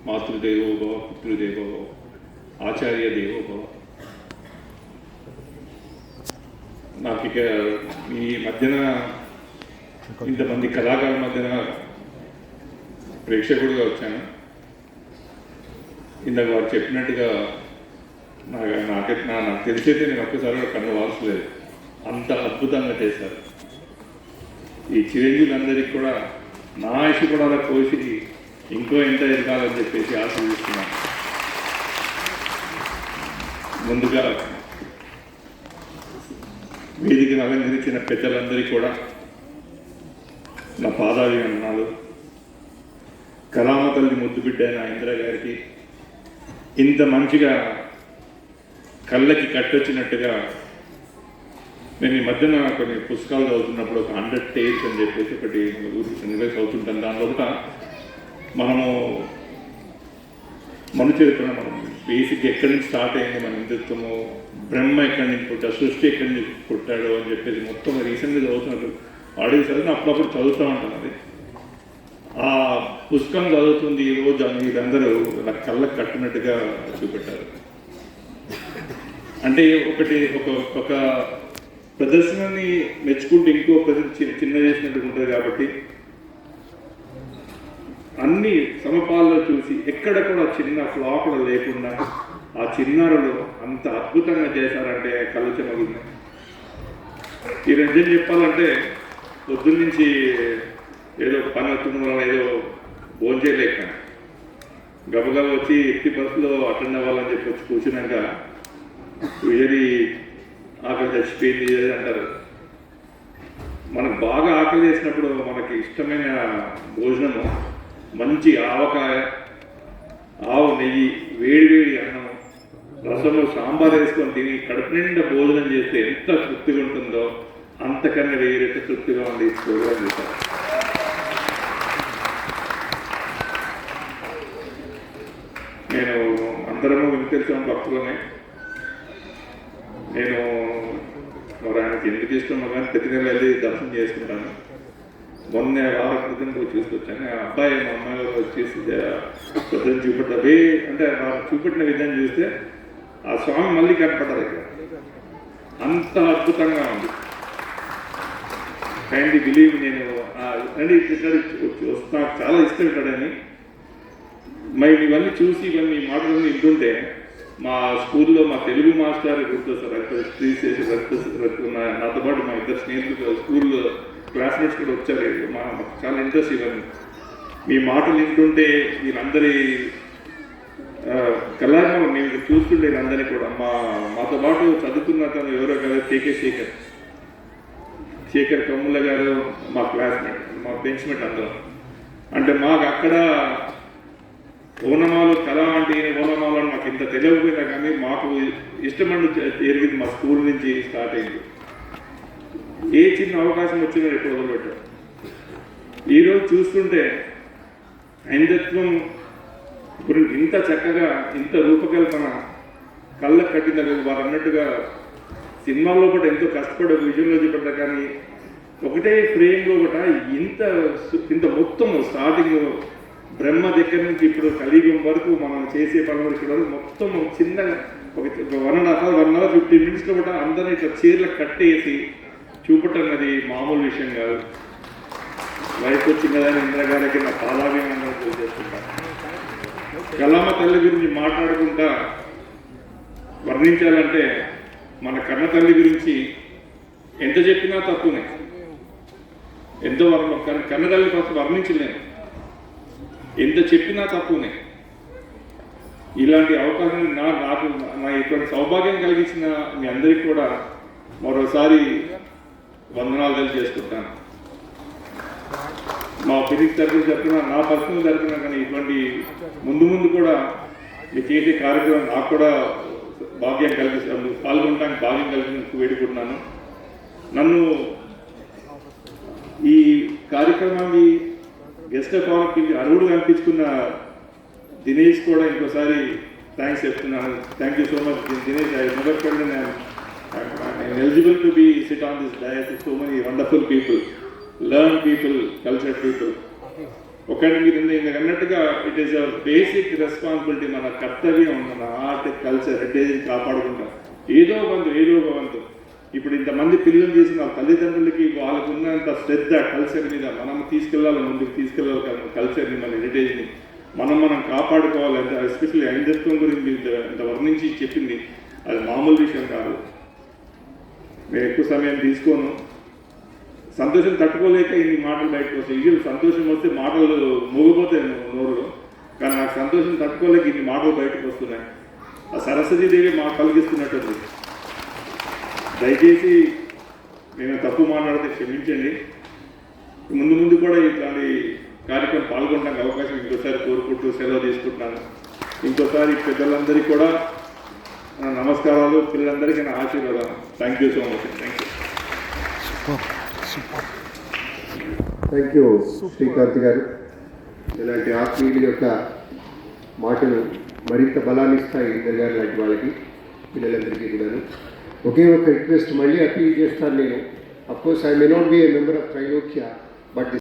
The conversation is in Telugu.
మాతృదేవో భవ, పితృదేవో భవ, ఆచార్య దేవో భవ. నాకు ఇక ఈ మధ్యన ఇంతమంది కళాకారుల మధ్యన ప్రేక్షకుడిగా వచ్చాను. ఇందాక వారు చెప్పినట్టుగా నాకు తెలిసైతే నేను ఒక్కసారి కన్ను వాల్చలేదు, అంత అద్భుతంగా చేశారు. ఈ చిరంజీవులందరికీ కూడా నా ఆయుష్ కూడా అలా కోసి ఇంకో ఎంత ఎదగాలని చెప్పేసి ఆశీర్వదిస్తున్నాను. ముందుగా వేదికను అలంకరించిన పెద్దలందరికీ కూడా నా పాదాభివందనాలు. కళామ తల్లి ముద్దు బిడ్డ అయిన ఇందిరా గారికి ఇంత మంచిగా కళ్ళకి కట్టొచ్చినట్టుగా నేను ఈ మధ్యన కొన్ని పుస్తకాలు చదువుతున్నప్పుడు ఒక 100 Tales అని చెప్పేసి ఒకటి రిలీజ్ అవుతుంటాను. దానిలో కూడా మనము చరిత్ర మనం బేసిక్ ఎక్కడి నుంచి స్టార్ట్ అయింది, మన హిందుత్వము, బ్రహ్మ ఎక్కడి నుంచి పుట్టాడు, సృష్టి ఎక్కడి నుంచి పుట్టాడు అని చెప్పేసి మొత్తం రీసెంట్గా చదువుతున్నట్టు ఆడియో చదివి అప్పుడప్పుడు చదువుతూ ఉంటాను. అది ఆ పుస్తకం చదువుతుంది ఈరోజు మీరందరూ నా కళ్ళకు కట్టినట్టుగా చూపెట్టారు. అంటే ఒక ప్రదర్శనని మెచ్చుకుంటే ఇంకో ప్రదర్శన చిన్న చేసినట్టు ఉంటుంది. కాబట్టి అన్ని సమపాల్లో చూసి ఎక్కడ కూడా చిన్న ఫ్లా కూడా లేకుండా ఆ చిన్నారులు అంత అద్భుతంగా చేశారంటే కళ్ళు చెమగుంది. ఈ నిజం చెప్పాలంటే పొద్దున్న నుంచి ఏదో పని అవుతున్న ఏదో భోజనం చేయలేక గబగబా వచ్చి ఎత్తి బస్సులో అటెండ్ అవ్వాలని చెప్పి వచ్చి కూర్చున్నాక ఏది ఆకలి చచ్చిపోయింది అంటారు. మనకు బాగా ఆకలి వేసినప్పుడు మనకి ఇష్టమైన భోజనము మంచి ఆవకాయ, ఆవు నెయ్యి, వేడి అన్నం, రసము, సాంబార్ వేసుకొని తిని కడుపు నిండా భోజనం చేస్తే ఎంత తృప్తిగా ఉంటుందో అంతకన్నా వేరేట తృప్తిగా ఉంది ప్రోగ్రాం చేశారు. నేను అందరము వెంకటేశ్వర భక్తులనే. నేను మరి ఆయనకి ఎందుకు ఇష్టమో కానీ ప్రతి నెల వెళ్ళి దర్శనం చేసుకుంటాను. మొన్న వారం క్రితం పోయి చూసుకొచ్చాను. ఆ అబ్బాయి మా అమ్మాయి వచ్చేసి పొద్దున్న చూపెట్టే అంటే చూపెట్టిన విధానం చూస్తే ఆ స్వామి మళ్ళీ కనపడ్డారు ఇక్కడ. అంత అద్భుతంగా ఉంది. కైండ్లీ బిలీవ్ నేను అంటే ఇక్కడ వస్తా చాలా ఇష్టం ఇక్కడని. మరి ఇవన్నీ చూసి ఇవన్నీ మాటలు వింటుంటే మా స్కూల్లో మా తెలుగు మాస్టర్ గుర్తొస్తారు. నాతో పాటు మా ఇద్దరు స్నేహితులు స్కూల్లో క్లాస్మేట్స్ కూడా వచ్చారు. మాకు చాలా ఇంట్రెస్ట్ ఇవన్నీ. మీ మాటలు వింటుంటే వీళ్ళందరి కళాకారులు నేను చూస్తుంటే వీళ్ళందరినీ కూడా మాతో పాటు చదువుకున్న అతను ఎవరో కదా కేకే శేఖర్ కమ్ముల గారు మా క్లాస్మేట్, మా బెంచ్మేట్ అందరం. అంటే మాకు అక్కడ ఓనమాలు కళ అంటే ఓనమాలు అని మాకు ఇంత తెలియకపోయినా కానీ మాకు ఇష్టమని జరిగింది. మా స్కూల్ నుంచి స్టార్ట్ అయింది. ఏ చిన్న అవకాశం వచ్చినా ఎప్పుడు వదిలిపెట్టారు. ఈరోజు చూస్తుంటే హైందత్వం ఇప్పుడు ఇంత చక్కగా ఇంత రూపకల్పన కళ్ళకు కట్టిన వారు అన్నట్టుగా సినిమాల్లో కూడా ఎంతో కష్టపడి విజయంలో చూపెట్టారు. కానీ ఒకటే ఫ్రేమ్లో కూడా ఇంత మొత్తం స్టార్టింగ్ బ్రహ్మ దగ్గర నుంచి ఇప్పుడు కలియుగం వరకు మనం చేసే పనులు ఇక్కడ మొత్తం చిన్నగా ఒక 1.5 hour 15 minutes కూడా అందరినీ ఇట్లా చీరలకు కట్టేసి చూపటన్నది మామూలు విషయం కాదు. వయసు వచ్చింది కదా ఇందిరా గారికి నా పాదాభిమానం తెలియజేసుకుంటాను. కళామ తల్లి గురించి మాట్లాడుకుంటా వర్ణించాలంటే మన కన్న తల్లి గురించి ఎంత చెప్పినా తక్కువనే. ఎంతో కన్న తల్లి ఫస్ట్ వర్ణించలేను, ఎంత చెప్పినా తక్కువనే. ఇలాంటి అవకాశం నాకు ఇటువంటి సౌభాగ్యం కలిగించిన మీ అందరికీ కూడా మరోసారి వందనాలు తెలియజేసుకుంటాను. మా ఫిజిక్స్ తరఫున చెప్పిన నా పర్సనల్ తరఫున కానీ ఇటువంటి ముందు కూడా మీరు చేసే కార్యక్రమం నాకు కూడా భాగ్యం కలిగిస్తాను, పాల్గొనడానికి భాగ్యం కలిగినందుకు వేడుకుంటున్నాను. నన్ను ఈ కార్యక్రమాన్ని గెస్ట్ ఆఫ్ ఆనర్ అర్హుడు కనిపించుకున్న దినేష్ కూడా ఇంకోసారి థ్యాంక్స్ చెప్తున్నాను. Thank you so much Dinesh. I never felt I'm eligible to be sit on this dais with so many wonderful people, learned people, cultured people. ఒకటి మీరు ఇందాక అన్నట్టుగా it is a basic responsibility, మన కర్తవ్యం, మన ఆర్ట్ కల్చర్ హెరిటేజ్ని కాపాడుకుంటాం. ఏదో ఒక వంతు ఇప్పుడు ఇంతమంది పిల్లలు చేసిన వాళ్ళ తల్లిదండ్రులకి వాళ్ళకు ఉన్నంత శ్రద్ధ కల్చర్ మీద మనం తీసుకెళ్ళాలి, ముందుకు తీసుకెళ్ళాలి. కల్చర్ని, మన హెరిటేజ్ని మనం కాపాడుకోవాలి. అంటే ఎస్పెషల్లీ ఐందత్వం గురించి ఇంత వర్ణించి చెప్పింది, అది మామూలు విషయం కాదు. నేను ఎక్కువ సమయం తీసుకోను. సంతోషం తట్టుకోలేక ఇన్ని మాటలు బయటకు వస్తాయి. ఇది సంతోషం వస్తే మాటలు మూగిపోతాయి నోరులో, కానీ నాకు సంతోషం తట్టుకోలేక ఇన్ని మాటలు బయటకు వస్తున్నాయి. ఆ సరస్వతీదేవి మాకు కలిగిస్తున్నట్టుంది. దయచేసి నేను తప్పు మాట్లాడితే క్షమించండి. ముందు కూడా ఇట్లాంటి కార్యక్రమం పాల్గొనడానికి అవకాశం ఇంకోసారి కోరుకుంటూ సెలవు తీసుకుంటున్నాను. ఇంకోసారి పెద్దలందరికీ కూడా నమస్కారాలు, పిల్లలందరికీ నా ఆశీర్వాదాలు. Thank you so much. Thank you Srikanth గారు. ఇలాంటి ఆత్మీయుల యొక్క మాటలు మరింత బలాన్ని ఇస్తాయి ఇందర్ గారు లాంటి వాళ్ళకి, పిల్లలందరికీ కూడాను. ఒకే ఒక రిక్వెస్ట్ మళ్ళీ అప్పీల్ చేస్తాను నేను. Of course I may not be a member of Trailokya, but